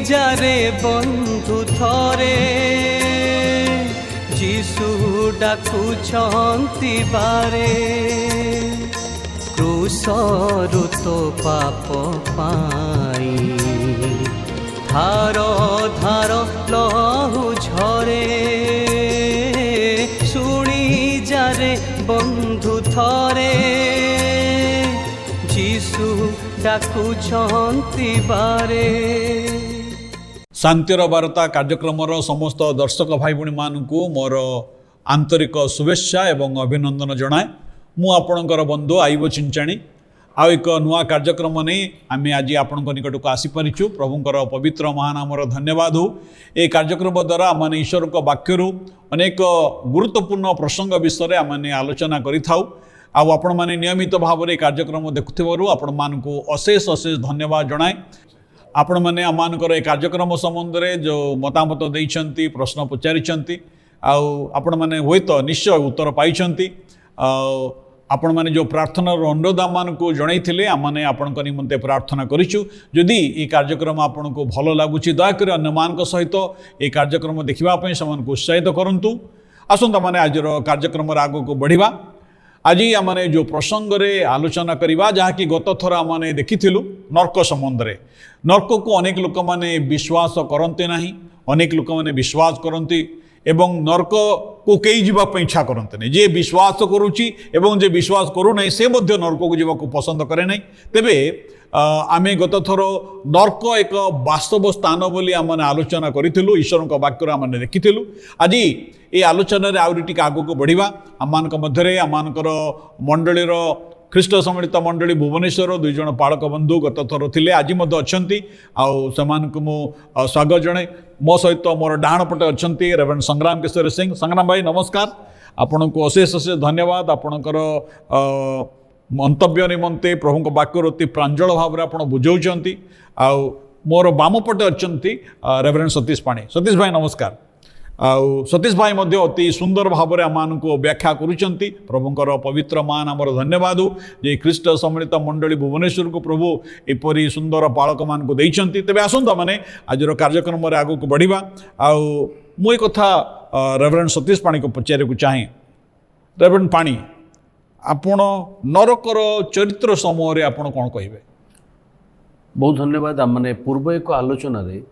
जारे बंधु थरे जीशु डाकुछंती बारे क्रूसरु तो पाप पाई धार धार लहु झरे शुणी जारे बंधु थरे जीशु डाकुछंती बारे। शांतिर वार्ता कार्यक्रम समस्त दर्शक भाई भणी मानू मोर आंतरिक शुभेच्छा एवं अभिनंदन जनाए। मु आपणकर बंधु आईब चिंचाणी आ एक नुआ कार्यक्रम नहीं आम आज आपण निकट को आसीपारिचु। प्रभुंकर पवित्र महानामर धन्यवाद हो। ये कार्यक्रम द्वारा आम ईश्वर वाक्यरू अनेक गुरुत्वपूर्ण प्रसंग विषय आम आलोचना करिथाउ। आपण मैंने नियमित भाव में कार्यक्रम देखुथिबारु आपण मानकु अशेष अशेष धन्यवाद जनाए। आपण मैंने आमर कार्यक्रम संबंध में जो मतामत देइछंती प्रश्न पचारिछंती आपण मैंने हुए तो निश्चय उत्तर पाइछंती। आपण मैंने जो प्रार्थना अनुरोध आम को जनईथिले आमने आपण निमंते प्रार्थना करिछु। जदि ये कार्यक्रम आपण को भल लगुच दयाकोरी अन्य मान सहित ये कार्यक्रम देखा से उत्साहित करंतु। आसंता माने आज कार्यक्रम आग को बढ़िबा। आज आम जो प्रसंग रे आलोचना करवा जहाँकि गत थर आम देखिथिलु नर्क संबंध में। नर्क को अनेक लोक माने विश्वास करते नहीं, अनेक लोक माने विश्वास करती एवं नर्क को कई जावाई इच्छा करते नहीं। जे विश्वास करुच्ची एवं जे विश्वास करू नहीं से मध्य नर्क को जावाक पसंद करे नहीं। तेबे आम गत थर नर्क एक वास्तव स्थान बोली आम आलोचना करूँ। ईश्वर वाक्य आम देखिलु। आज ये आलोचन आगे आग को बढ़िबा। आम मध्य आमर मंडलीर ख्रीष्ट सम्मिलित मंडली भुवनेश्वर दुई जन पालक बंधु गत थर थिले आज अच्छा मु स्वागत जणे। मो सहित मोर डाण पटे अच्छा रेवरेंड संग्राम किशोर सिंह। संग्राम भाई नमस्कार। आपण को अशेष अशेष धन्यवाद। आपणकर मंतव्य निमंते प्रभु वाक्य अति प्रांजल भाव में आप बुझाऊँच। मोर बाम पटे अच्छा रेवरेंड सतीश पाणी। सतीश भाई नमस्कार। सतीश भाई मध्य अति सुंदर भाव में आम को व्याख्या करुँच। प्रभुंकर पवित्र मान आमर धन्यवाद जे ख्रीष्ट सम्मिलित मंडली भुवनेश्वर को प्रभु एपरी सुंदर पालक मान को देइछंती। तेबे आसंता माने आज कार्यक्रम आग को बढ़िबा। मु एक कथा रेवरेंड सतीश पाणी को पचारे को चाहे। रेवरेंड पाणी आपण नरकर चरित्र समूह रे आपण कौन कहिबे? बहुत धन्यवाद। आमने पूर्व एक आलोचना रे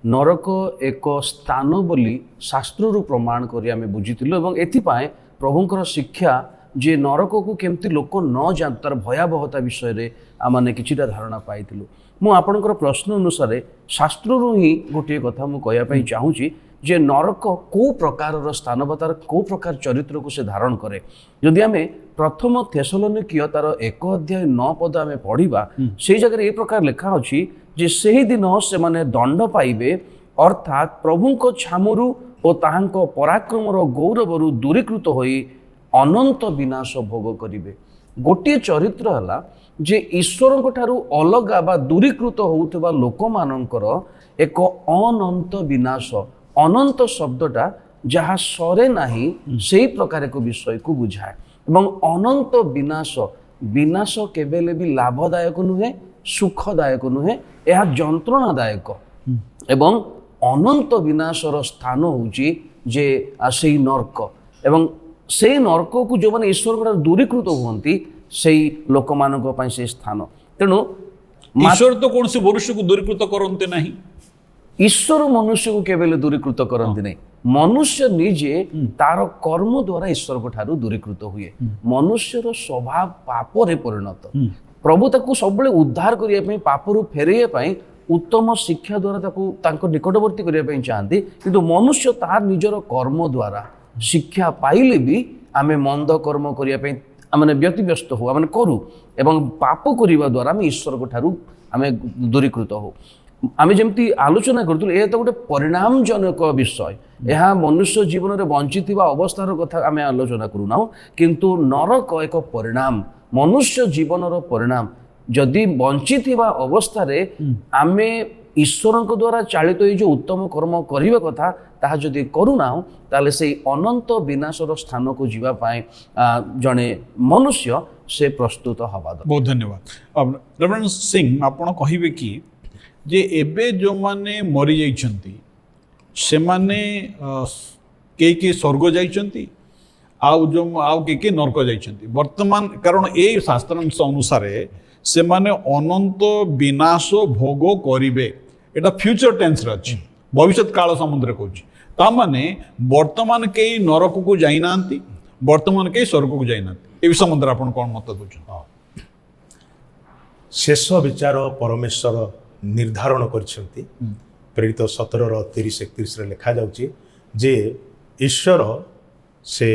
नरक एक स्थान बोली शास्त्रु प्रमाण करी आमे बुझीतिलु एवं एथिपाए प्रभुंकर शिक्षा जे नरक को केमती लोक न जान तार भयावहता विषय रे आमने किछिटा धारणा पाइतिलु। मु आपणकर प्रश्न अनुसार शास्त्रु ही गोटे कथा मु कहया पई चाहूची जे नरक को प्रकार स्थान बा तार को प्रकार चरित्र को से धारण करे। जदि आमे प्रथम थेसलोनिकीय तार 1 अध्याय 9 पद आमे पढ़िबा से जगह ए प्रकार लिखा अछि जे सेही दिन से माने दंड पाइबे अर्थात प्रभु को छामुरु और ताहांको पराक्रमर गौरवरु दूरीकृत होई अनंत विनाश भोग करिवे। गोटे चरित्र हला जे ईश्वर को ठारू अलगा बा दूरीकृत होउतबा लोक मानकर एक अनंत विनाश। अनंत शब्दटा जहाँ सरे नाही सेही प्रकार को विषय को बुझाए एवं अनंत विनाश। विनाश केबेले भी लाभदायक नुहे, सुखदायक नुहे, यह जंत्रणादायक एवं अनंत विनाशर स्थान होची जे सेही नर्क एवं से नर्क को जो माने ईश्वर को दूरीकृत हुअंती सेही लोक मानक पई से स्थान। तेणु ईश्वर तो कौन से मनुष्य को दूरीकृत करते नहीं। ईश्वर मनुष्य को केवल दूरीकृत करती नहीं। मनुष्य निजे तार कर्म द्वारा ईश्वर को ठारू दूरीकृत हुए। मनुष्यर स्वभाव पापरे परिणत। प्रभु ताकू सब उद्धार करने पे पापरू फेरैया उत्तम शिक्षा द्वारा ताकू निकटवर्ती करने चाहती किंतु मनुष्य तार निजर कर्म द्वारा शिक्षा पाइले भी आमे मंद कर्म करने आमने व्यतिव्यस्त हो आमने करूँ एवं पाप करने द्वारा आम ईश्वर को ठारू आमे दूरीकृत हो। आमे जमती आलोचना करथुल ए तो गोटे परिणामजनक विषय। यह मनुष्य जीवन में बंची अवस्थार कथा आमे आलोचना करूना किंतु नरक एक परिणाम मनुष्य जीवनर परिणाम। जदि बंची अवस्था आमे ईश्वर द्वारा चालित जो उत्तम कर्म करने कथा ताहा जदि करूना ताले से अनंत विनाशर स्थान को जीवाई जड़े मनुष्य से प्रस्तुत हवा। बहुत धन्यवाद। रेवरेंड सिंह आपण कहिबे कि जे एबे जो माने मरी जाइछंती से माने के स्वर्ग जाइछंती आउ जो आउ के नरक जाइछंती वर्तमान कारण ए शास्त्रांश अनुसार से माने अनंत विनाश भोग करिवे एटा फ्यूचर टेंस रे अछि भविष्य काल समुद्र कहूँ ता माने वर्तमान के नरक को जाई नांती वर्तमान के स्वर्ग को जाई नांती ए विषय मंत्र आपण कोन मत दोछ शेष विचार परमेश्वर निर्धारण करछंती प्रेरित 17:30-31 रे लिखा जाउची जे ईश्वर से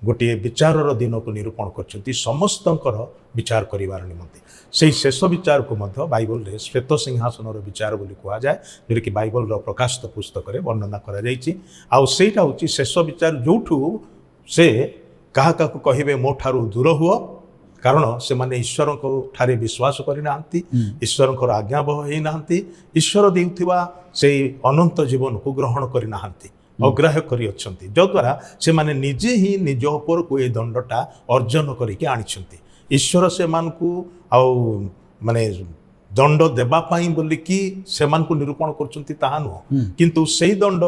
गोटे विचारर दिन को निरूपण करछंती समस्तंकर विचार करिवार निमंते से शेष विचार को मध्य बाइबल रे श्वेत सिंहासनर विचार बोली कहा जाए जोटा कि बाइबल रो प्रकाशित पुस्तक रे वर्णना करा जायछि आ सेटा होची शेष विचार जोठू से काहा काकु कहिबे मो ठारू दूर हुओ कारण से माने ईश्वर को ठारे विश्वास करि नांती ईश्वर को आज्ञा बह हे नांती ईश्वर देउथिबा से अनंत जीवन को ग्रहण करि नांती अग्राह्य करि अछंती जो द्वारा से माने निजे ही निज ऊपर को ए दंडटा अर्जन करिके आनिछंती ईश्वर से मान को आ माने दंड देबा पाई बोली कि से मान को निरूपण करछंती ताहा नो किंतु सेही दंड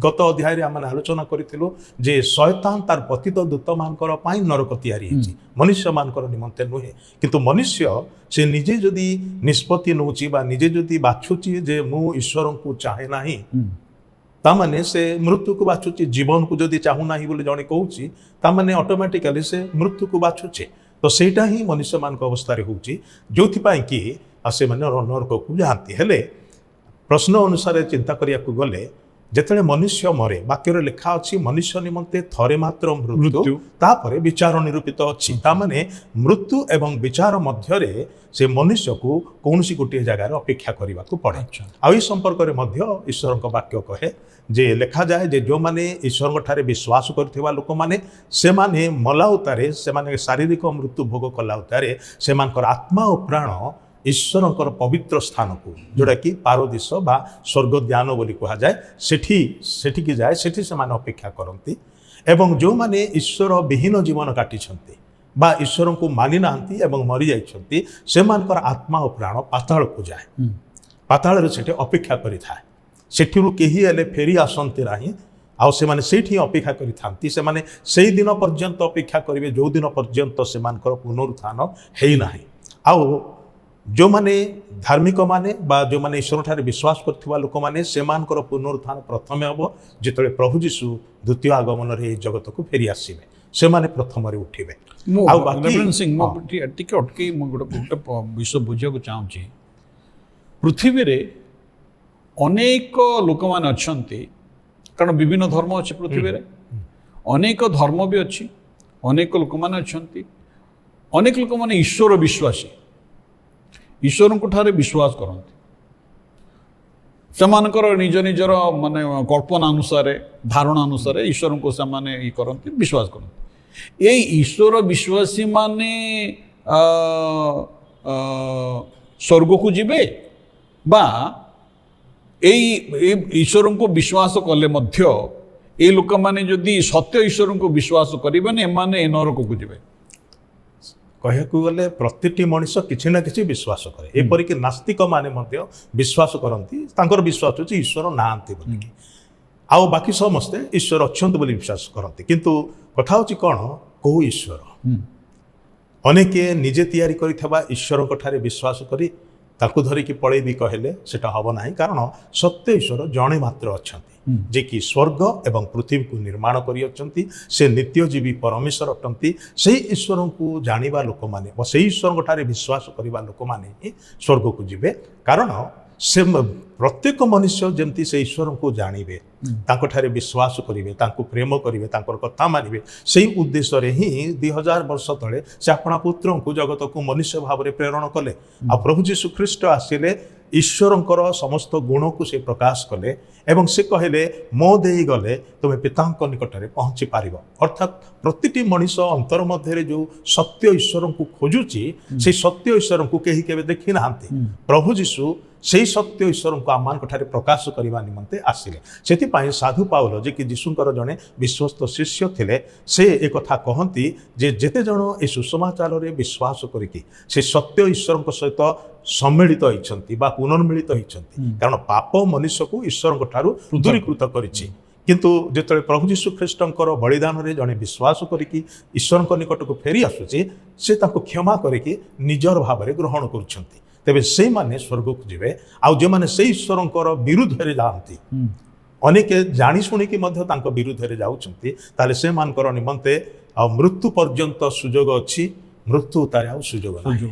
गत अध्याय रे आम आलोचना करिथिलु जे शैतान तार पतित दूत मानकर पाई नरक तैयारी हेछि मनुष्य मानकर निमंते नुहे किंतु मनुष्य से निजे जदि निष्पत्ति नउची बा निजे जदि बाछुची जे मु ईश्वर को चाहे नाही ता माने से मृत्यु को बाछुची जीवन को जदि चाहू नाही बोली जणे कहूची ता माने ऑटोमेटिकली से मृत्यु को बाछुचे तो सेटा ही मनुष्य मान अवस्था होची जोथि पाई कि से माने नरक को जाती हेले प्रश्न अनुसार चिंता करिया को गले जेतले मनुष्य मरे वाक्य लिखा अच्छी मनुष्य निमंते थरे मात्र मृत्यु तापरे विचार निरूपित अच्छी ता माने मृत्यु एवं विचार मध्य से मनुष्य को कौनसी गोटे जगार अपेक्षा करने को पड़े आई संपर्क में मध्य ईश्वर वाक्य कहे जे लिखा जाए जे जो माने ईश्वर ठारे विश्वास करथिबा लोक माने से माने मला उतारे से माने शारीरिक मृत्यु भोग कला उतारे से मानकर आत्मा और प्राण ईश्वर पवित्र स्थान को जोड़ा कि पारदीश बा स्वर्गद्यान बोली कहा जाए सेठी की जाए सेठी से माने अपेक्षा करती एवं जो माने ईश्वर विहीन जीवन काटिछंती बा ईश्वर को मानि नांती एवं मरी जाइछंती से मानकर आत्मा और प्राण पाताल को जाए पाताल रे सेठी अपेक्षा करि थाए सेठिरु केही एले फेरी आसंती नाही आउ से माने सेठी अपेक्षा करि थांती से माने सेही दिन पर्यंत अपेक्षा करिवे जो दिन पर्यंत से मानकर पुनरुत्थान हेई नाही आउ जो माने धार्मिक माने बा जो माने ईश्वर ठारे विश्वास करथिबा लोक माने से मानकर पुनरुत्थान प्रथमे हबो जेतले प्रभु जीशु द्वितीय आगमन रे जगत को फेरी आसीबे से माने प्रथम रे उठिबे आउ बाकी सिंह मो टिके अटके मो गोटे विषय बुझिया को चाहूची पृथ्वी रे अनेक लोक माने अछंती कारण विभिन्न धर्म अछि पृथ्वी रे अनेक धर्म भी अछि अनेक लोक माने अछंती अनेक लोक माने ईश्वर विश्वासी ईश्वर को ठारे विश्वास करते सेमानकर निज निजर माने कल्पना अनुसार धारणा अनुसार ईश्वर को से माने ये करते विश्वास करते ये ईश्वर विश्वासी माने स्वर्ग को जीवे बा ईश्वर को विश्वास कले मध्य ये लोक माने जदि सत्य ईश्वर को विश्वास करें एमाने नरक को जीवे कह गले प्रति मनीष किसी ना किसी विश्वास करे एपरिक नास्तिक माने मध्य विश्वास करती तांकर विश्वास होची ईश्वर नांती बोलिकी आउ बाकी समस्ते ईश्वर अच्छंत बोली विश्वास करती किंतु कथा होची कौन को ईश्वर अनेके निजे तैयारी करिथबा ईश्वर ठारे विश्वास करी ताकू धरिकी पड़े भी कहले सेटा हब नाही कारण सत्य ईश्वर जणे मात्र अछंती जे कि स्वर्ग एवं पृथ्वी को निर्माण करी अछंती से नित्यजीवी परमेश्वर अटंती से ईश्वर को जानिबा लोक माने व से ईश्वर ठारे विश्वास करिबा लोक माने ही स्वर्ग को जिबे कारण से प्रत्येक मनुष्य जमती से ईश्वर को जानिबे तांको ठारे विश्वास करिवे तांको प्रेम करिवे तांकर कथा मानिबे सेही उद्देश्य रे ही 2000 वर्ष तले से अपना पुत्र को जगत को मनुष्य भाव में प्रेरण कले आ प्रभु जीशु ख्रीष्ट आसिले ईश्वरंकर समस्त गुण को से प्रकाश कले एवं से कहले मो देई गले तुमे पितांक निकटरे पहुँची पारिबो अर्थात प्रतिटी मनुष्य अंतर मध्य जो सत्य ईश्वर को खोजुची से सत्य ईश्वर को केही केबे देखि नांती प्रभु जीशु ସେହି ସତ୍ୟ ଈଶ୍ୱରଙ୍କୁ ଆମମାନଙ୍କଠାରେ ପ୍ରକାଶ କରିବା ନିମନ୍ତେ ଆସିଲେ। ସେଥିପାଇଁ ସାଧୁ ପାଉଲ ଯେ କି ଯୀଶୁଙ୍କର ଜଣେ ବିଶ୍ୱସ୍ତ ଶିଷ୍ୟ ଥିଲେ, ସେ ଏକଥା କହନ୍ତି ଯେ ଯେତେ ଜଣ ଏ ସୁସମାଚାରରେ ବିଶ୍ୱାସ କରିକି ସେ ସତ୍ୟ ଈଶ୍ୱରଙ୍କ ସହିତ ସମ୍ମିଳିତ ହୋଇଛନ୍ତି ବା ପୁନର୍ମିଳିତ ହୋଇଛନ୍ତି, କାରଣ ପାପ ମନୁଷ୍ୟକୁ ଈଶ୍ୱରଙ୍କ ଠାରୁ ଦୂରୀକୃତ କରିଛି। କିନ୍ତୁ ଯେତେବେଳେ ପ୍ରଭୁ ଯୀଶୁ ଖ୍ରୀଷ୍ଟଙ୍କର ବଳିଦାନରେ ଜଣେ ବିଶ୍ୱାସ କରିକି ଈଶ୍ୱରଙ୍କ ନିକଟକୁ ଫେରି ଆସୁଛି, ସେ ତାଙ୍କୁ କ୍ଷମା କରିକି ନିଜର ଭାବରେ ଗ୍ରହଣ କରୁଛନ୍ତି। ତେବେ ସେଇମାନେ ସ୍ୱର୍ଗକୁ ଯିବେ। ଆଉ ଯେଉଁମାନେ ସେଇ ଈଶ୍ୱରଙ୍କର ବିରୁଦ୍ଧରେ ଯାଆନ୍ତି, ଅନେକ ଜାଣି ଶୁଣିକି ମଧ୍ୟ ତାଙ୍କ ବିରୁଦ୍ଧରେ ଯାଉଛନ୍ତି, ତାହେଲେ ସେମାନଙ୍କର ନିମନ୍ତେ ଆଉ ମୃତ୍ୟୁ ପର୍ଯ୍ୟନ୍ତ ସୁଯୋଗ ଅଛି, ମୃତ୍ୟୁ ତାରେ ଆଉ ସୁଯୋଗ ନାହିଁ।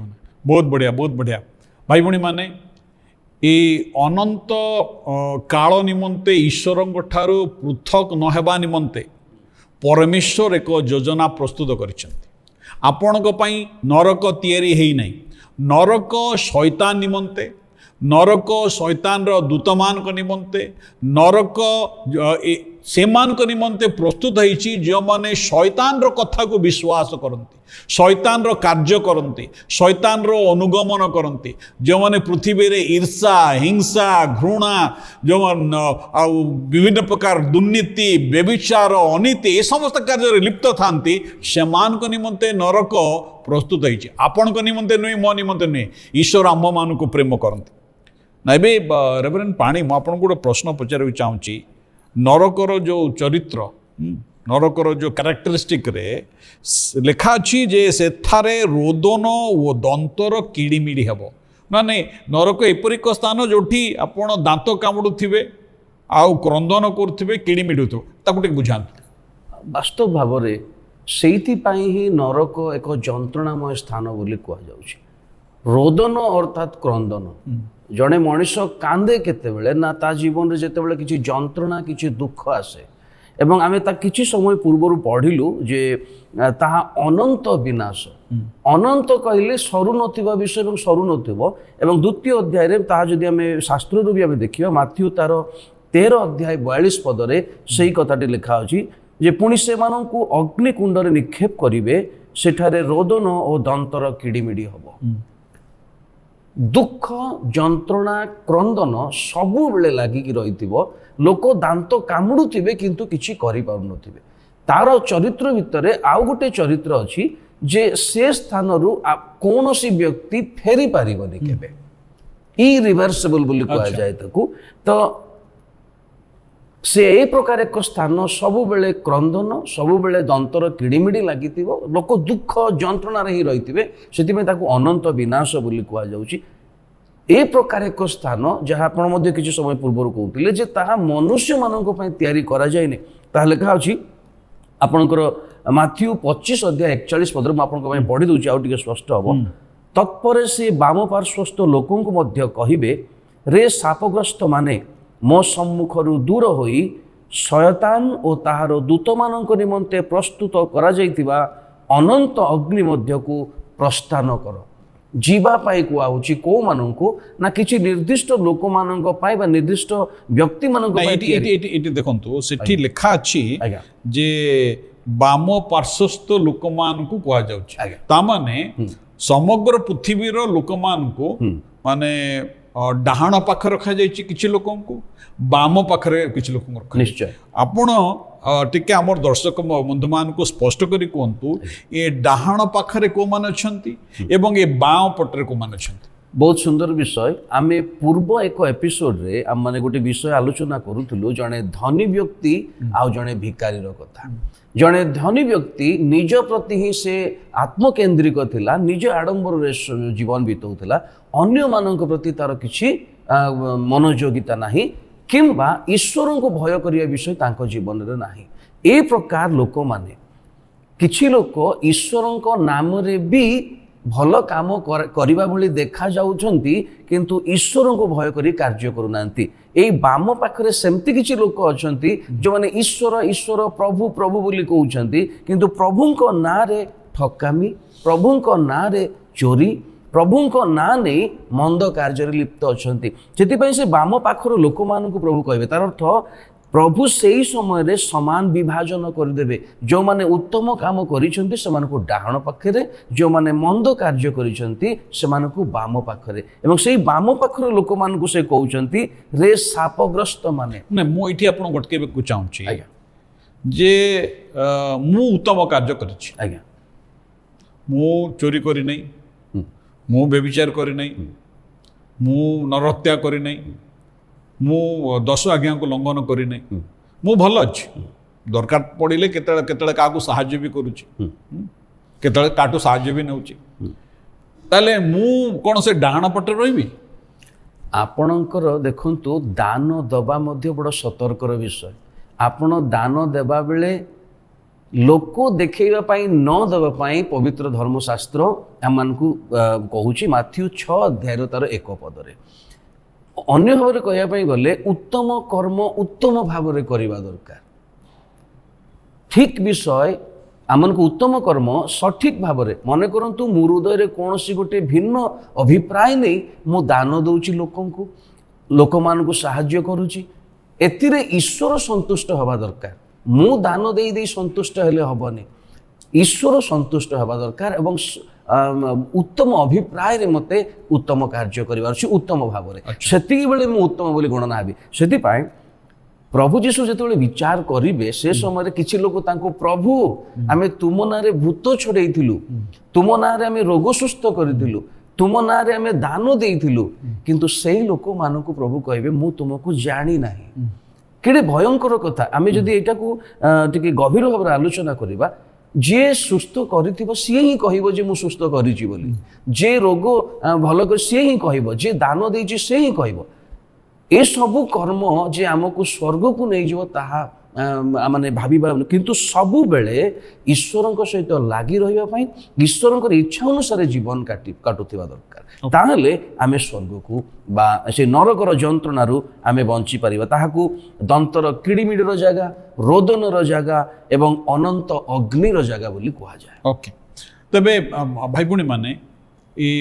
ବହୁତ ବଢ଼ିଆ, ବହୁତ ବଢ଼ିଆ। ଭାଇ ଭଉଣୀମାନେ, এই ଅନନ୍ତ କାଳ ନିମନ୍ତେ ଈଶ୍ୱରଙ୍କ ଠାରୁ ପୃଥକ ନ ହେବା ନିମନ୍ତେ ପରମେଶ୍ୱର ଏକ ଯୋଜନା ପ୍ରସ୍ତୁତ କରିଛନ୍ତି। ଆପଣଙ୍କ ପାଇଁ ନରକ ତିଆରି ହେଇନାହିଁ। ନରକ ଶୈତାନ ନିମନ୍ତେ, ନରକ ଶୈତାନର ଦୂତମାନଙ୍କ ନିମନ୍ତେ, ନରକ ସେମାନଙ୍କ ନିମନ୍ତେ ପ୍ରସ୍ତୁତ ହେଇଛି ଯେଉଁମାନେ ଶୈତାନର କଥାକୁ ବିଶ୍ୱାସ କରନ୍ତି, ଶୈତାନର କାର୍ଯ୍ୟ କରନ୍ତି, ଶୈତାନର ଅନୁଗମନ କରନ୍ତି, ଯେଉଁମାନେ ପୃଥିବୀରେ ଈର୍ଷା, ହିଂସା, ଘୃଣା, ଯେଉଁ ଆଉ ବିଭିନ୍ନ ପ୍ରକାର ଦୁର୍ନୀତି, ବ୍ୟଭିଚାର, ଅନୀତି ଏ ସମସ୍ତ କାର୍ଯ୍ୟରେ ଲିପ୍ତ ଥାନ୍ତି, ସେମାନଙ୍କ ନିମନ୍ତେ ନରକ ପ୍ରସ୍ତୁତ ହେଇଛି। ଆପଣଙ୍କ ନିମନ୍ତେ ନୁହେଁ, ମୋ ନିମନ୍ତେ ନୁହେଁ। ଈଶ୍ୱର ଆମମାନଙ୍କୁ ପ୍ରେମ କରନ୍ତି। ନା ଏବେ ରେଭରେଣ୍ଡ ପାଣି, ମୁଁ ଆପଣଙ୍କୁ ଗୋଟେ ପ୍ରଶ୍ନ ପଚାରିବାକୁ ଚାହୁଁଛି। ନରକର ଯେଉଁ ଚରିତ୍ର, ନରକର ଯେଉଁ କ୍ୟାରେକ୍ଟରିଷ୍ଟିକ୍ରେ ଲେଖା ଅଛି ଯେ ସେଠାରେ ରୋଦନ ଓ ଦନ୍ତର କିଡ଼ିମିଡ଼ି ହେବ। ମାନେ ନରକ ଏପରି ଏକ ସ୍ଥାନ ଯେଉଁଠି ଆପଣ ଦାନ୍ତ କାମୁଡ଼ୁଥିବେ, ଆଉ କ୍ରନ୍ଦନ କରୁଥିବେ, କିଡ଼ିମିଡ଼ି ହେଉଥିବ। ତାକୁ ଟିକେ ବୁଝାନ୍ତୁ। ବାସ୍ତବ ଭାବରେ ସେଇଥିପାଇଁ ହିଁ ନରକ ଏକ ଯନ୍ତ୍ରଣାମୟ ସ୍ଥାନ ବୋଲି କୁହାଯାଉଛି। ରୋଦନ ଅର୍ଥାତ୍ କ୍ରନ୍ଦନ। ଜଣେ ମଣିଷ କାନ୍ଦେ କେତେବେଳେ ନା ତା ଜୀବନରେ ଯେତେବେଳେ କିଛି ଯନ୍ତ୍ରଣା, କିଛି ଦୁଃଖ ଆସେ, ଏବଂ ଆମେ ତା କିଛି ସମୟ ପୂର୍ବରୁ ପଢ଼ିଲୁ ଯେ ତାହା ଅନନ୍ତ ବିନାଶ। ଅନନ୍ତ କହିଲେ ସରୁ ନଥିବା ବିଷୟ ଏବଂ ସରୁ ନଥିବ। ଏବଂ ଦ୍ୱିତୀୟ ଅଧ୍ୟାୟରେ ତାହା ଯଦି ଆମେ ଶାସ୍ତ୍ରରୁ ବି ଆମେ ଦେଖିବା, ମାଥ୍ୟୁ ତାର 13 ଅଧ୍ୟାୟ 42 ପଦରେ ସେଇ କଥାଟି ଲେଖା ଅଛି ଯେ ପୁଣି ସେମାନଙ୍କୁ ଅଗ୍ନିକୁଣ୍ଡରେ ନିକ୍ଷେପ କରିବେ, ସେଠାରେ ରୋଦନ ଓ ଦନ୍ତର କିଡ଼ିମିଡ଼ି ହେବ। ଦୁଃଖ, ଯନ୍ତ୍ରଣା, କ୍ରନ୍ଦନ ସବୁବେଳେ ଲାଗିକି ରହିଥିବ। ଲୋକ ଦାନ୍ତ କାମୁଡ଼ୁଥିବେ କିନ୍ତୁ କିଛି କରିପାରୁନଥିବେ। ତାର ଚରିତ୍ର ଭିତରେ ଆଉ ଗୋଟେ ଚରିତ୍ର ଅଛି ଯେ ସେ ସ୍ଥାନରୁ କୌଣସି ବ୍ୟକ୍ତି ଫେରି ପାରିବନି କେବେ। ଇରିଭର୍ସିବଲ୍ ବୋଲି କୁହାଯାଏ ତାକୁ। ତ ସେ ଏ ପ୍ରକାର ଏକ ସ୍ଥାନ, ସବୁବେଳେ କ୍ରନ୍ଦନ, ସବୁବେଳେ ଦନ୍ତର କିଡ଼ିମିଡ଼ି ଲାଗିଥିବ, ଲୋକ ଦୁଃଖ ଯନ୍ତ୍ରଣାରେ ହିଁ ରହିଥିବେ। ସେଥିପାଇଁ ତାକୁ ଅନନ୍ତ ବିନାଶ ବୋଲି କୁହାଯାଉଛି। ଏ ପ୍ରକାର ଏକ ସ୍ଥାନ ଯାହା ଆପଣ ମଧ୍ୟ କିଛି ସମୟ ପୂର୍ବରୁ କହୁଥିଲେ ଯେ ତାହା ମନୁଷ୍ୟମାନଙ୍କ ପାଇଁ ତିଆରି କରାଯାଇନି। ତାହା ଲେଖା ଅଛି ଆପଣଙ୍କର ମାଥ୍ୟୁ 25 ଅଧ୍ୟାୟ 41 ପଦରେ। ମୁଁ ଆପଣଙ୍କ ପାଇଁ ପଢ଼ି ଦେଉଛି, ଆଉ ଟିକେ ସ୍ପଷ୍ଟ ହେବ। ତତ୍ପରେ ସେ ବାମ ପାର୍ଶ୍ୱସ୍ଥ ଲୋକଙ୍କୁ ମଧ୍ୟ କହିବେ, ରେ ଶାପଗ୍ରସ୍ତ ମାନେ ମୋ ସମ୍ମୁଖରୁ ଦୂର ହୋଇ ଶୟତାନ ଓ ତାହାର ଦୂତମାନଙ୍କ ନିମନ୍ତେ ପ୍ରସ୍ତୁତ କରାଯାଇଥିବା ଅନନ୍ତ ଅଗ୍ନି ମଧ୍ୟକୁ ପ୍ରସ୍ଥାନ କର। ଯିବା ପାଇଁ କୁହାହେଉଛି କୋଉମାନଙ୍କୁ ନା କିଛି ନିର୍ଦ୍ଦିଷ୍ଟ ଲୋକମାନଙ୍କ ପାଇଁ ବା ନିର୍ଦ୍ଦିଷ୍ଟ ବ୍ୟକ୍ତିମାନଙ୍କ ପାଇଁ। ଏଠି ଦେଖନ୍ତୁ, ସେଠି ଲେଖା ଅଛି ଯେ ବାମ ପାର୍ଶ୍ୱସ୍ଥ ଲୋକମାନଙ୍କୁ କୁହାଯାଉଛି। ତାମାନେ ସମଗ୍ର ପୃଥିବୀର ଲୋକମାନଙ୍କୁ, ମାନେ ଡାହାଣ ପାଖରେ ରଖାଯାଇଛି କିଛି ଲୋକଙ୍କୁ, ବାମ ପାଖରେ କିଛି ଲୋକଙ୍କୁ ରଖାଯାଇଛି। ନିଶ୍ଚୟ ଆପଣ ଟିକେ ଆମର ଦର୍ଶକ ବନ୍ଧୁମାନଙ୍କୁ ସ୍ପଷ୍ଟ କରି କୁହନ୍ତୁ, ଏ ଡାହାଣ ପାଖରେ କୋଉମାନେ ଅଛନ୍ତି ଏବଂ ଏ ବାମ ପଟରେ କୋଉମାନେ ଅଛନ୍ତି? ବହୁତ ସୁନ୍ଦର ବିଷୟ। ଆମେ ପୂର୍ବ ଏକ ଏପିସୋଡରେ ଆମେ ଗୋଟେ ବିଷୟ ଆଲୋଚନା କରୁଥିଲୁ, ଜଣେ ଧନୀ ବ୍ୟକ୍ତି ଆଉ ଜଣେ ଭିକାରୀର କଥା। ଜଣେ ଧନୀ ବ୍ୟକ୍ତି ନିଜ ପ୍ରତି ହିଁ ସେ ଆତ୍ମକେନ୍ଦ୍ରିକ ଥିଲା, ନିଜ ଆଡମ୍ବରରେ ଜୀବନ ବିତାଉଥିଲା, ଅନ୍ୟମାନଙ୍କ ପ୍ରତି ତାର କିଛି ମନୋଯୋଗିତା ନାହିଁ, କିମ୍ବା ଈଶ୍ୱରଙ୍କୁ ଭୟ କରିବା ବିଷୟ ତାଙ୍କ ଜୀବନରେ ନାହିଁ। ଏ ପ୍ରକାର ଲୋକମାନେ, କିଛି ଲୋକ ଈଶ୍ୱରଙ୍କ ନାମରେ ବି ଭଲ କାମ କରିବା ଭଳି ଦେଖାଯାଉଛନ୍ତି, କିନ୍ତୁ ଈଶ୍ୱରଙ୍କୁ ଭୟ କରି କାର୍ଯ୍ୟ କରୁନାହାନ୍ତି। ଏଇ ବାମ ପାଖରେ ସେମିତି କିଛି ଲୋକ ଅଛନ୍ତି ଯେଉଁମାନେ ଈଶ୍ୱର ଈଶ୍ୱର ପ୍ରଭୁ ପ୍ରଭୁ ବୋଲି କହୁଛନ୍ତି, କିନ୍ତୁ ପ୍ରଭୁଙ୍କ ନାଁରେ ଠକାମି, ପ୍ରଭୁଙ୍କ ନାଁରେ ଚୋରି, ପ୍ରଭୁଙ୍କ ନାଁ ନେଇ ମନ୍ଦ କାର୍ଯ୍ୟରେ ଲିପ୍ତ ଅଛନ୍ତି। ସେଥିପାଇଁ ସେ ବାମ ପାଖର ଲୋକମାନଙ୍କୁ ପ୍ରଭୁ କହିବେ। ତାର ଅର୍ଥ प्रभु से समय समान विभाजन करदेवे जो माने उत्तम काम करिसेंती सेमानकु डाहाण पाखरे जो माने मंद कार्य करिसेंती सेमानकु बाम पाखरे एवं सेही बाम पाखर लोक मानकु से कहउचंती रे सापग्रस्त माने ना मु एठी आपण गटके को चाहूची जे मु उत्तम कार्य करिछि आज्ञा मु चोरी करी नहीं मु व्यभिचार करी नहीं मु नरहत्या करी नहीं मु 10 आज्ञा को लंघन करी नहीं मु भल अच्छी दरकार पड़े केतले काकू साहाय्य भी करुच्ची केतले काटू साहाय्य भी नउची ताले मु कौन से डाहाण पटे रही आपणकर देखंतु दान दबा मध्य बड़ सतर्कर विषय आपण दान देबा बेले लोक देखैबा पाई न देबा पाई पवित्र धर्मशास्त्र आमानकु कहूची माथ्यू 6 अध्याय तार 1 पदरे अन्य भाव कहवाई गले उत्तम कर्म उत्तम भाव करवा दरकार ठीक विषय आमको उत्तम कर्म सठिक भाव मन करंतु मो हृदय कौन सी गोटे भिन्न अभिप्राय नहीं मु दान दौची लोकंकु लोक मानकु साहाय्य करुची एतिरे ईश्वर संतुष्ट हवा दरकार मु दान दे दे संतुष्ट हेले हबनी ईश्वर संतुष्ट हवा दरकार एवं उत्तम अभिप्राय रे मते उत्तम कार्य करिवार अछि उत्तम भाव रे सेति बेले मु उत्तम बोली गणना हेबी सेति पाए प्रभु जीशु जेतेबेले विचार करिवे से समय किछि लोक तांको प्रभु आमे तुम नारे भूत छोड़ेइथिलु तुम नारे आमे रोग सुस्थ करिथिलु तुम नारे आमे दान देइथिलु किंतु सेही लोक मानको प्रभु कहबे मु तुमको जानी नाही केडे भयंकर कथा आमे जदि एटा को टिके गभीर भाव आलोचना करिबा जे सुस्थ करिथिबो से ही कहबो जे मु सुस्थ करिछि बोली जे रोग भल कर से ही कहबो जे दान देइछि से ही कहबो ए सबु कर्म जे आमको स्वर्ग को नहीं जीव ताहा माने भाबिबा किंतु सबु बेले ईश्वरक सहित लागि रहिबा पई ईश्वरक इच्छा अनुसार जीवन काटुथिबा दरकार ताहले आमे स्वर्ग को बा से नरकर जंत्रणारु आमे बंची परिबा ताहाकू दंतर किड़िमिड़र जगह रोदनर जगह एवं अनंत अग्निर जगह बोली कहा जाए ओके तबे भाई भूणी माने ई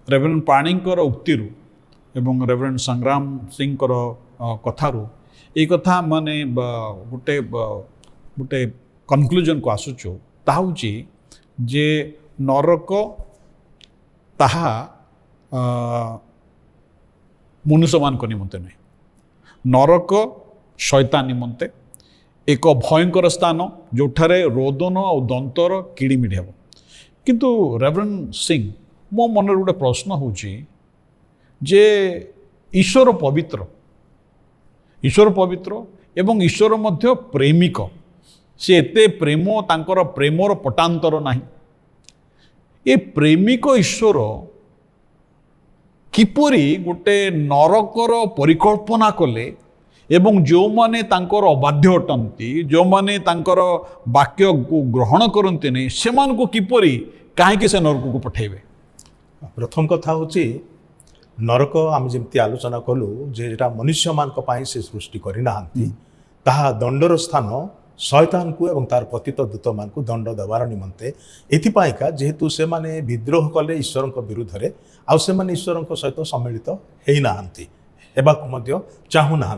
रेवरेंड पाणीकर उक्तिरु एवं रेवरेंड संग्राम सिंह कथारू ये कथा माने गोटे गोटे कनक्लूजन को आसुचु ताहुची जे नरक ताहा मनुष्य मान को निमंते नहीं नरक शैतान निमंते एक भयंकर स्थान जोठारे रोदन और दंतर किड़िमिड़ी हे किंतु रेवरेंड सिंह मो मन गोटे प्रश्न होची जे ईश्वर पवित्र एवं ईश्वर मध्य प्रेमिक से एते प्रेम तांकर प्रेमर पटांतर नहीं ये प्रेमिक ईश्वर किपरि गोटे नरकर परिकल्पना कले एवं जो माने तांकर अबाध्य अटंती जो माने तांकर वाक्य को ग्रहण करते नहीं से को किपरि काहे से नरक को पठेबे प्रथम कथा होची नरक आम जमी आलोचना कलु जेटा मनुष्य मान से सृष्टि करना ताहा दंडर स्थान शैतान को एवं तार पतित दूत मान को दंड देवार निमंते एथिपाइका जेहेतु से माने विद्रोह कले ईश्वर विरुद्ध रे आउ से माने ईश्वर सहित सम्मिलित होना एवं चाहू ना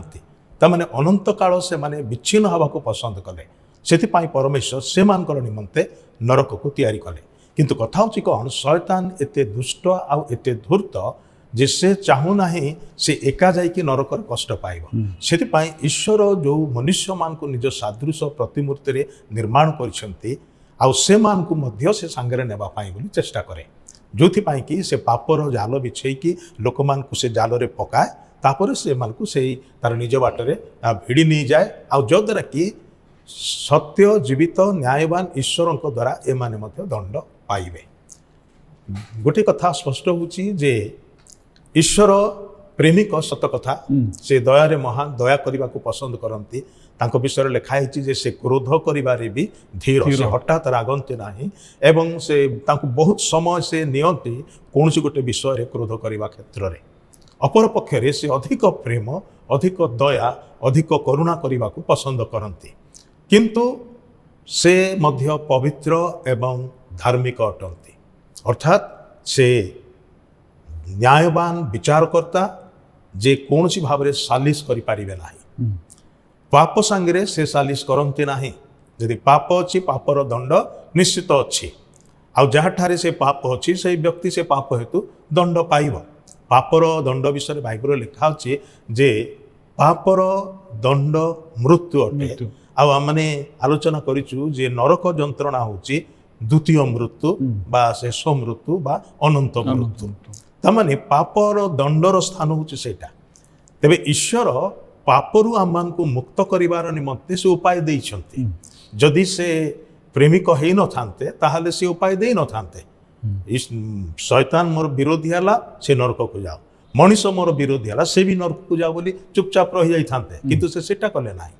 ताने अनंत काल से माने विच्छिन्न हवा को पसंद कले से परमेश्वर से मानकर निमंते नरक को तैयारी कले किंतु कथा होची कौन शैतान एते दुष्ट आउ एते धूर्त जे से चाहू ना से एका जाइकी नरकर कष्ट पाइब से ईश्वर जो मनुष्य मान को निज सादृश प्रतिमूर्ति रे निर्माण करछंती आउ से मान को मध्य से सांगरे नेबा पाई बोली चेष्टा करे जोथि पाई कि से पापर जाल बिछेई कि लोक मान को से जाल रे पकाए तापर से मान को से तार निज बाटरे भिड़ी नहीं जाए आउ जो द्वारा कि सत्य जीवित न्यायवान ईश्वर द्वारा ए माने मध्य दंड पाइबे गोटे कथा स्पष्ट होची जे ईश्वर प्रेमिक सत कथा से दया महान दया करने को पसंद करती तांको विषय लिखाई जे से क्रोध करिबारे भी धीर से हठात रागंती नाही एवं से तांको बहुत समय से नियंती कौन गोटे विषय रे क्रोध करने क्षेत्र में अपर पक्षरे से अधिक प्रेम अधिक दया अधिक करुणा करने को पसंद करती किंतु से मध्य पवित्र एवं धार्मिक अटंती अर्थात से न्यायवान विचारकर्ता जे कौन सी भाव सालिश करि पारिबे नाही पाप सांगे से सालिश करती ना यदि पाप अच्छी पापर दंड निश्चित अच्छी आउ जहाँठारे से पाप अच्छी से व्यक्ति से पाप हेतु दंड पाइब पापर दंड विषय बाइबल लिखा अच्छे जे पापर दंड मृत्यु अटे आने आलोचना करिचु जे नरक जंत्रणा होची द्वितीय मृत्यु बा शेष मृत्यु बा अनंत मृत्यु तमाने पापर दंडर स्थान होची सेटा तेबे ईश्वर पापरु आम को मुक्त करिवार निमंते से उपाय देइछंती जदि से प्रेमिक हेई न थांते ताहले से उपाय देई न थांते शैतान मोर विरोधी हला से नरक को जाओ मनीष मोर विरोधी हला से भी नरक को जाओ बोली चुपचाप रही जाई थांते किंतु से सेटा कले नाही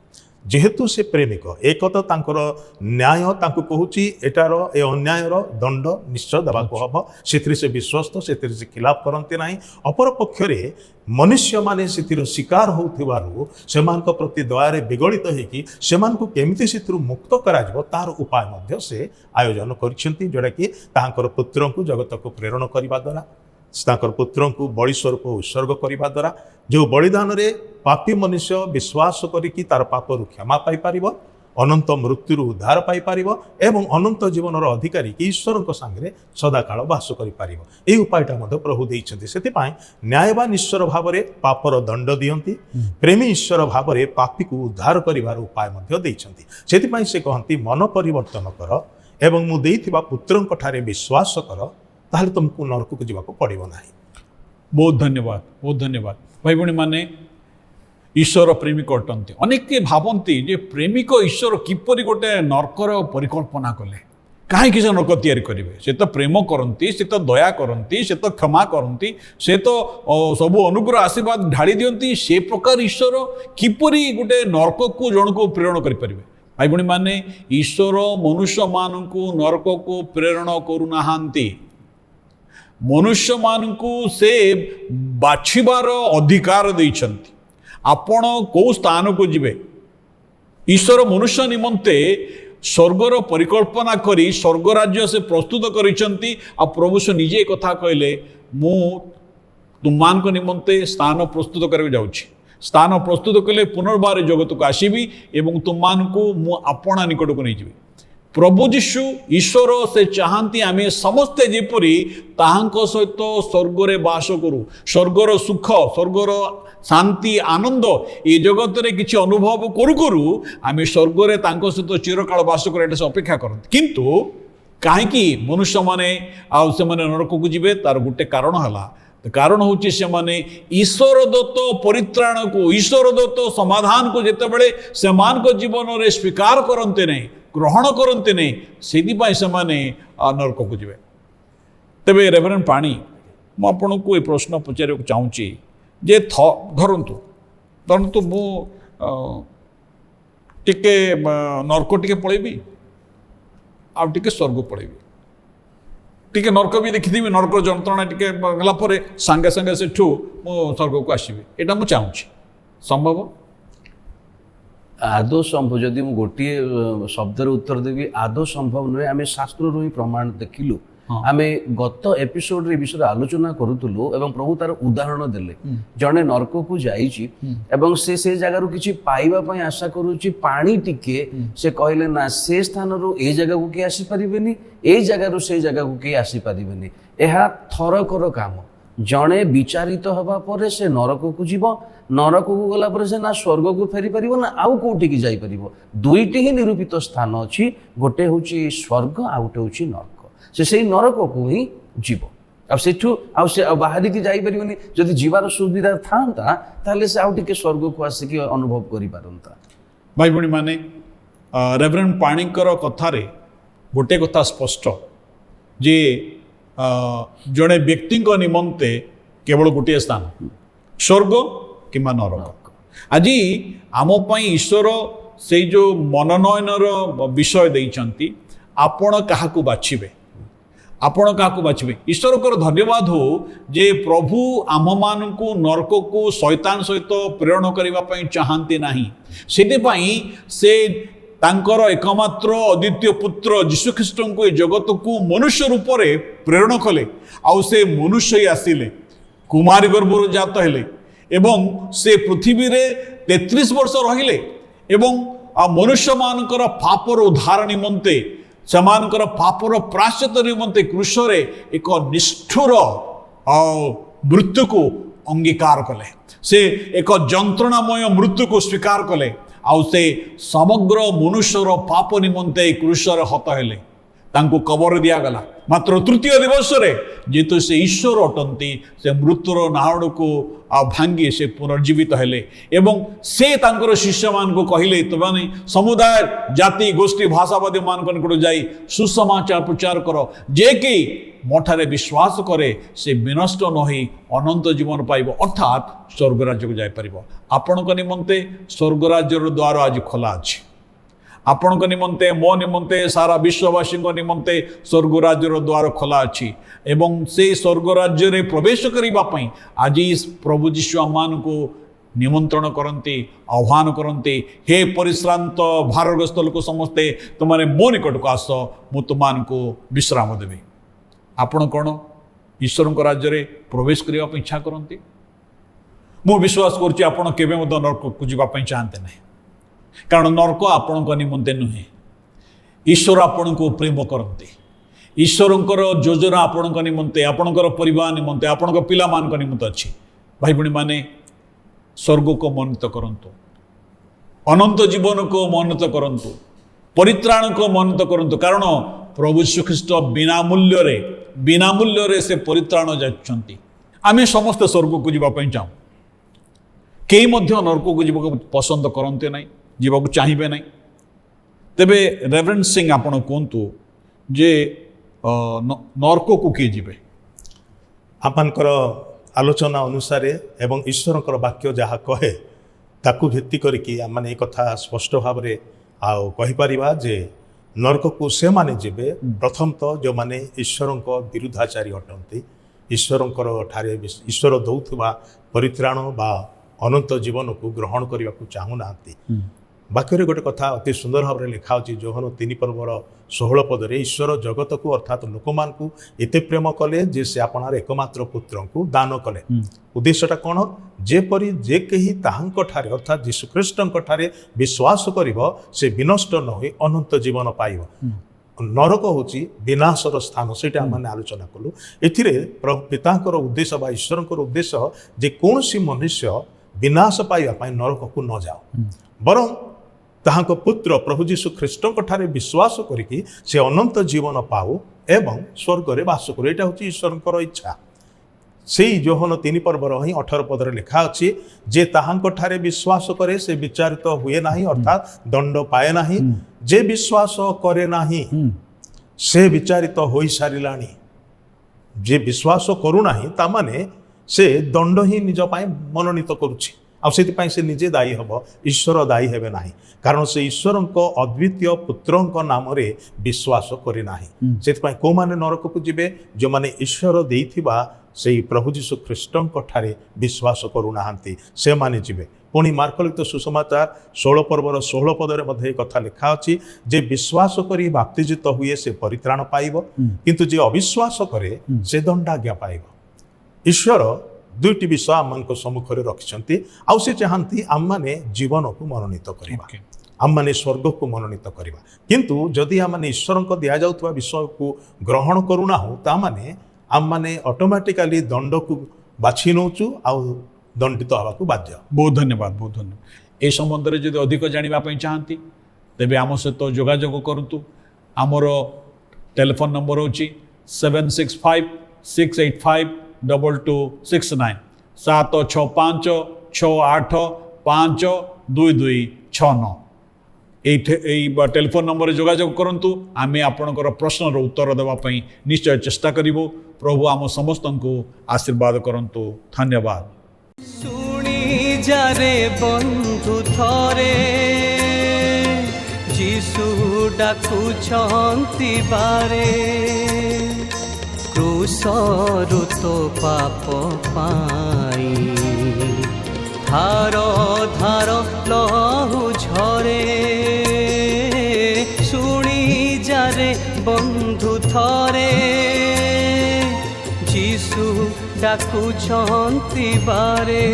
जेहेतु से प्रेमिक एक तो तांकर न्याय तांको कहूची एटार ए अन्यायर दंड निश्चय देवाको हब सेथिरे से विश्वस्त सेथिरे से खिलाफ करते नाही अपर पक्षरे मनुष्य माने सेथिर शिकार होउथिबारु सेमानक प्रति दयारे विगलित हेकि सेमानकु केमिति सेथिरु मुक्त कराजिबो तार उपाय मध्य से आयोजन करिसेंती जोडा कि तांकर पुत्रंकु जगतको प्रेरण करिबा द्वारा तांकर पुत्रंकु बलि स्वरूप उत्सर्ग करिबा द्वारा जो बलिदान रे पापी मनुष्य विश्वास करिकि तार पापरु क्षमा पाई पारिबो अनंत मृत्यु उद्धार पाई पारिबो एवं अनंत जीवनर अधिकारी कि ईश्वरक संगे सदाकाल वास करि पारिबो एई उपायटा मध्य प्रभु देइछन्ति सेति न्यायवान ईश्वर भावरे पापर दंड दियंती प्रेमी ईश्वर भावरे पापी को उद्धार करिवार उपाय मध्य देइछन्ति सेति से कहंती मन परिवर्तन कर एवं मु देइथिबा पुत्रंक ठारे विश्वास कर ताहले तुमको नरक को जीवा को पड़िबो नाही। बहुत धन्यवाद भाई भणी माने ईश्वर प्रेमिक अटंती अनेक भावती जे प्रेमिक ईश्वर किपरि गोटे नरकर परिकल्पना कले कहीं से नरक तैयारी करेंगे से तो प्रेम करती से तो दया करती से तो क्षमा करती से तो सब अनुग्रह आशीर्वाद ढाड़ी दियंती से प्रकार ईश्वर किपरि गोटे नरक को जन को प्रेरण करें भाई भणी माने ईश्वर मनुष्य मान को नरक को प्रेरण करूना मनुष्य मानू से बाछिबार अधिकार देइछन्ति आपण को स्थान को जिबे ईश्वर मनुष्य निमंते स्वर्गर परिकल्पना करी स्वर्ग राज्य से प्रस्तुत करिसंती आ प्रभु से निजे कथा कहले मु तुमान को निमंते स्थान प्रस्तुत करबे जाउछि स्थान प्रस्तुत कले पुनर्बार जगत को आसीबी एवं तुमान को मु आपणा निकट को नहीं जिबी प्रभु जीशु ईश्वर से चाहती आम समस्ते जेपरी ताहांको सहित स्वर्गरे बास करू स्वर्गर सुख स्वर्गर शांति आनंद ये जगत रे किछि अनुभव करू करू आम स्वर्गरे तांको सहित चिरकाल बास कर अपेक्षा करते किंतु कहीं मनुष्य माने आ से माने नरक को जीवे तार गोटे कारण हला कारण होची से माने ईश्वर दत्त परित्राण को ईश्वर दत्त समाधान को जेते बेले से मान को जीवन रे स्वीकार करते नहीं ग्रहण करते नहीं से नरक को जीवे तेरे रेवरेंड पाणी मु आपन को ये प्रश्न पचार चाहूँगी जे धरतु धरतु मु टिके नरक टिके पलैबी आ टिके स्वर्ग पलैबी टिके नरक भी देखिदेवी नरक जंत्रणा टिके गला सांगे सांगे से मु स्वर्ग को आसबि एटा मु चाहूँगी संभव आदौ संभव जदि मु गोटे शब्दर उत्तर देवी आदौ संभव नुहे आम शास्त्र ही प्रमाण देखिलु आम गत एपिसोड रे विषय आलोचना करूलु एवं प्रभु तार उदाहरण देले जने नरक को जाइछि एवं से जगार किछि पाइबा पई आशा करूछि पानी टिके से कहले ना से स्थान रो ए जगह को के आसी परिबेनी ए जगह रो से जगह को के आसी परिबेनी एहा थरकर काम जने विचारित हवा पर से नरक को जीव नरक को गला पर से ना स्वर्ग को फेरी परिबो ना आउ कोठी की जाई परिबो दुईटी ही निरूपित स्थान अछि गोटे होची स्वर्ग आ गोटे होची नरक से नरक को ही जीव अब सेठू आ से बाहरी की जाई परिबोनी जदि जीवार सुविधा थांता ताले से आउ टिके स्वर्ग को आसी की अनुभव करि पारंता भाई भणी माने रेवरेंड पाणीकर कथारे गोटे कथा स्पष्ट जे जड़े व्यक्ति निमंते केवल गोटे स्थान स्वर्ग कि नरक आज आम ईश्वर से जो मनोनयनर विषय देइछंती आपण काहाकू बाछिबे आपण काहाकू बाछिबे ईश्वर को धन्यवाद हो जे प्रभु आम मान को नरक को शैतान सहित प्रेरण करने चाहती नहीं से तांकर एकमात्र अद्वितीय पुत्र जीशुख्रीष्ट को जगत को मनुष्य रूप से प्रेरण कले आउ से मनुष्य ही आसिले कुमारी गर्भर जात हेले एवं से पृथ्वी रे 33 वर्ष रहिले ଏବଂ ମନୁଷ୍ୟ ମାନଙ୍କର ପାପର ଉଦ୍ଧାର ନିମନ୍ତେ ସେମାନଙ୍କର ପାପର ପ୍ରାୟଶ୍ଚିତ ନିମନ୍ତେ କ୍ରୁଶରେ ଏକ ନିଷ୍ଠୁର ମୃତ୍ୟୁକୁ ଅଙ୍ଗୀକାର କଲେ। ସେ ଏକ ଯନ୍ତ୍ରଣାମୟ ମୃତ୍ୟୁକୁ ସ୍ୱୀକାର କଲେ ଆଉ ସେ ସମଗ୍ର ମନୁଷ୍ୟର ପାପ ନିମନ୍ତେ କ୍ରୁଶରେ ହତ ହେଲେ। ତାଙ୍କୁ କବର ଦିଆଗଲା। ମାତ୍ର ତୃତୀୟ ଦିବସରେ ଯେହେତୁ ସେ ଈଶ୍ୱର ଅଟନ୍ତି ସେ ମୃତ୍ୟୁର ନାହଡ଼କୁ ଭାଙ୍ଗି ସେ ପୁନର୍ଜୀବିତ ହେଲେ ଏବଂ ସେ ତାଙ୍କର ଶିଷ୍ୟମାନଙ୍କୁ କହିଲେ ତୁମମାନେ ସମୁଦାୟ ଜାତି ଗୋଷ୍ଠୀ ଭାଷାବାଦୀ ମାନଙ୍କ ନିକଟକୁ ଯାଇ ସୁସମାଚାର ପ୍ରଚାର କର ଯେ କି ମୋଠାରେ ବିଶ୍ୱାସ କରେ ସେ ବିନଷ୍ଟ ନ ହୋଇ ଅନନ୍ତ ଜୀବନ ପାଇବ ଅର୍ଥାତ୍ ସ୍ୱର୍ଗରାଜ୍ୟକୁ ଯାଇପାରିବ। ଆପଣଙ୍କ ନିମନ୍ତେ ସ୍ୱର୍ଗରାଜ୍ୟର ଦ୍ୱାର ଆଜି ଖୋଲା ଅଛି। ଆପଣଙ୍କ ନିମନ୍ତେ ମୋ ନିମନ୍ତେ ସାରା ବିଶ୍ୱବାସୀଙ୍କ ନିମନ୍ତେ ସ୍ୱର୍ଗରାଜ୍ୟର ଦ୍ୱାର ଖୋଲା ଅଛି ଏବଂ ସେ ସ୍ୱର୍ଗରାଜ୍ୟରେ ପ୍ରବେଶ କରିବା ପାଇଁ ଆଜି ପ୍ରଭୁ ଯୀଶୁ ଆମମାନଙ୍କୁ ନିମନ୍ତ୍ରଣ କରନ୍ତି, ଆହ୍ୱାନ କରନ୍ତି। ହେ ପରିଶ୍ରାନ୍ତ ଭାରଗ୍ରସ୍ତ ଲୋକ ସମସ୍ତେ ତୁମମାନେ ମୋ ନିକଟକୁ ଆସ, ମୁଁ ତୁମମାନଙ୍କୁ ବିଶ୍ରାମ ଦେବି। ଆପଣ କ'ଣ ଈଶ୍ୱରଙ୍କ ରାଜ୍ୟରେ ପ୍ରବେଶ କରିବା ପାଇଁ ଇଚ୍ଛା କରନ୍ତି? ମୁଁ ବିଶ୍ୱାସ କରୁଛି ଆପଣ କେବେ ମଧ୍ୟ ନରକକୁ ଯିବା ପାଇଁ ଚାହାନ୍ତି ନାହିଁ, କାରଣ ନରକ ଆପଣଙ୍କ ନିମନ୍ତେ ନୁହେଁ। ଈଶ୍ୱର ଆପଣଙ୍କୁ ପ୍ରେମ କରନ୍ତି। ଈଶ୍ୱରଙ୍କର ଯୋଜନା ଆପଣଙ୍କ ନିମନ୍ତେ, ଆପଣଙ୍କର ପରିବାର ନିମନ୍ତେ, ଆପଣଙ୍କ ପିଲାମାନଙ୍କ ନିମନ୍ତେ ଅଛି। ଭାଇ ଭଉଣୀମାନେ, ସ୍ୱର୍ଗକୁ ମନୋନୀତ କରନ୍ତୁ, ଅନନ୍ତ ଜୀବନକୁ ମନୋନୀତ କରନ୍ତୁ, ପରିତ୍ରାଣକୁ ମନୋନୀତ କରନ୍ତୁ, କାରଣ ପ୍ରଭୁ ଶ୍ରୀଖ୍ରୀଷ୍ଟ ବିନା ମୂଲ୍ୟରେ ସେ ପରିତ୍ରାଣ ଯାଉଛନ୍ତି। ଆମେ ସମସ୍ତେ ସ୍ୱର୍ଗକୁ ଯିବା ପାଇଁ ଚାହୁଁ। କେହି ମଧ୍ୟ ନରକକୁ ଯିବାକୁ ପସନ୍ଦ କରନ୍ତି ନାହିଁ, ଯିବାକୁ ଚାହିଁବେ ନାହିଁ। ତେବେ ରେଭରେଣ୍ଡ ସିଂ ଆପଣ କୁହନ୍ତୁ ଯେ ନରକକୁ କିଏ ଯିବେ? ଆମମାନଙ୍କର ଆଲୋଚନା ଅନୁସାରେ ଏବଂ ଈଶ୍ୱରଙ୍କର ବାକ୍ୟ ଯାହା କହେ ତାକୁ ଭିତ୍ତି କରିକି ଆମମାନେ ଏ କଥା ସ୍ପଷ୍ଟ ଭାବରେ କହିପାରିବା ଯେ ନରକକୁ ସେମାନେ ଯିବେ ପ୍ରଥମତଃ ଯେଉଁମାନେ ଈଶ୍ୱରଙ୍କ ବିରୁଦ୍ଧାଚାରୀ ଅଟନ୍ତି, ଈଶ୍ୱରଙ୍କର ଠାରେ ଈଶ୍ୱର ଦେଉଥିବା ପରିତ୍ରାଣ ବା ଅନନ୍ତ ଜୀବନକୁ ଗ୍ରହଣ କରିବାକୁ ଚାହୁଁନାହାନ୍ତି। ବାକ୍ୟରେ ଗୋଟେ କଥା ଅତି ସୁନ୍ଦର ଭାବରେ ଲେଖା ଅଛି ଯୋହନ 3:16 ପଦରେ, ଈଶ୍ୱର ଜଗତକୁ ଅର୍ଥାତ୍ ଲୋକମାନଙ୍କୁ ଏତେ ପ୍ରେମ କଲେ ଯେ ସେ ଆପଣାର ଏକମାତ୍ର ପୁତ୍ରଙ୍କୁ ଦାନ କଲେ। ଉଦ୍ଦେଶ୍ୟଟା କ'ଣ? ଯେପରି ଯେ କେହି ତାହାଙ୍କ ଠାରେ ଅର୍ଥାତ୍ ଯୀଶୁଖ୍ରୀଷ୍ଟଙ୍କ ଠାରେ ବିଶ୍ୱାସ କରିବ ସେ ବିନଷ୍ଟ ନ ହୋଇ ଅନନ୍ତ ଜୀବନ ପାଇବ। ନରକ ହେଉଛି ବିନାଶର ସ୍ଥାନ, ସେଇଟା ଆମେ ଆଲୋଚନା କଲୁ। ଏଥିରେ ପ୍ରଭୁ ପିତାଙ୍କର ଉଦ୍ଦେଶ୍ୟ ବା ଈଶ୍ୱରଙ୍କର ଉଦ୍ଦେଶ୍ୟ ଯେ କୌଣସି ମନୁଷ୍ୟ ବିନାଶ ପାଇବା ପାଇଁ ନରକକୁ ନ ଯାଉ, ବରଂ ତାହାଙ୍କ ପୁତ୍ର ପ୍ରଭୁ ଯୀଶୁ ଖ୍ରୀଷ୍ଟଙ୍କ ଠାରେ ବିଶ୍ୱାସ କରିକି ସେ ଅନନ୍ତ ଜୀବନ ପାଉ ଏବଂ ସ୍ୱର୍ଗରେ ବାସ କରୁ। ଏଇଟା ହେଉଛି ଈଶ୍ୱରଙ୍କର ଇଚ୍ଛା। ସେଇ ଯୋହନ 3:18 ପଦରେ ଲେଖା ଅଛି ଯେ ତାହାଙ୍କ ଠାରେ ବିଶ୍ୱାସ କରେ ସେ ବିଚାରିତ ହୁଏ ନାହିଁ ଅର୍ଥାତ୍ ଦଣ୍ଡ ପାଏ ନାହିଁ। ଯେ ବିଶ୍ୱାସ କରେ ନାହିଁ ସେ ବିଚାରିତ ହୋଇସାରିଲାଣି। ଯେ ବିଶ୍ୱାସ କରୁନାହିଁ ତାମାନେ ସେ ଦଣ୍ଡ ହିଁ ନିଜ ପାଇଁ ମନୋନୀତ କରୁଛି ଆଉ ସେଥିପାଇଁ ସେ ନିଜେ ଦାୟୀ ହେବ, ଈଶ୍ୱର ଦାୟୀ ହେବେ ନାହିଁ, କାରଣ ସେ ଈଶ୍ୱରଙ୍କ ଅଦ୍ୱିତୀୟ ପୁତ୍ରଙ୍କ ନାମରେ ବିଶ୍ୱାସ କରି ନାହିଁ। ସେଥିପାଇଁ କେଉଁମାନେ ନରକକୁ ଯିବେ? ଯେଉଁମାନେ ଈଶ୍ୱର ଦେଇଥିବା ସେଇ ପ୍ରଭୁ ଯୀଶୁ ଖ୍ରୀଷ୍ଟଙ୍କ ଠାରେ ବିଶ୍ୱାସ କରୁନାହାନ୍ତି ସେମାନେ ଯିବେ। ପୁଣି ମାର୍କଲିଖିତ ସୁସମାଚାର 16:16 ପଦରେ ମଧ୍ୟ ଏ କଥା ଲେଖା ଅଛି ଯେ ବିଶ୍ୱାସ କରି ବାପ୍ତିଜିତ ହୁଏ ସେ ପରିତ୍ରାଣ ପାଇବ, କିନ୍ତୁ ଯେ ଅବିଶ୍ୱାସ କରେ ସେ ଦଣ୍ଡାଜ୍ଞା ପାଇବ। ଈଶ୍ୱର ଦୁଇଟି ବିଷୟ ଆମମାନଙ୍କ ସମ୍ମୁଖରେ ରଖିଛନ୍ତି ଆଉ ସେ ଚାହାନ୍ତି ଆମମାନେ ଜୀବନକୁ ମନୋନୀତ କରିବା, ଆମମାନେ ସ୍ୱର୍ଗକୁ ମନୋନୀତ କରିବା। କିନ୍ତୁ ଯଦି ଆମମାନେ ଈଶ୍ୱରଙ୍କ ଦିଆଯାଉଥିବା ବିଷୟକୁ ଗ୍ରହଣ କରୁନାହୁଁ ତାମାନେ ଆମମାନେ ଅଟୋମେଟିକାଲି ଦଣ୍ଡକୁ ବାଛି ନେଉଛୁ ଆଉ ଦଣ୍ଡିତ ହେବାକୁ ବାଧ୍ୟ। ବହୁତ ଧନ୍ୟବାଦ, ବହୁତ ଧନ୍ୟବାଦ। ଏ ସମ୍ବନ୍ଧରେ ଯଦି ଅଧିକ ଜାଣିବା ପାଇଁ ଚାହାନ୍ତି ତେବେ ଆମ ସହିତ ଯୋଗାଯୋଗ କରନ୍ତୁ। ଆମର ଟେଲିଫୋନ୍ ନମ୍ବର ହେଉଛି 7656852269 7656852269। এই টেলিফোন নম্বরে যোগাযোগ করন্তু। আমি আপনার প্রশ্নর উত্তর দেওয়া নিশ্চয় চেষ্টা করিব। প্রভু আম সমস্ত আশীর্বাদ করন্তু। ধন্যবাদ। শুনি যারে বন্ধু থরে যিশু ডাকুছন্তি বারে, ক্রুশরু তো পাপ পাই ধার ধার লহু ঝরে। শুনি যারে বন্ধু থরে যিশু ডাকুছন্তি বারে।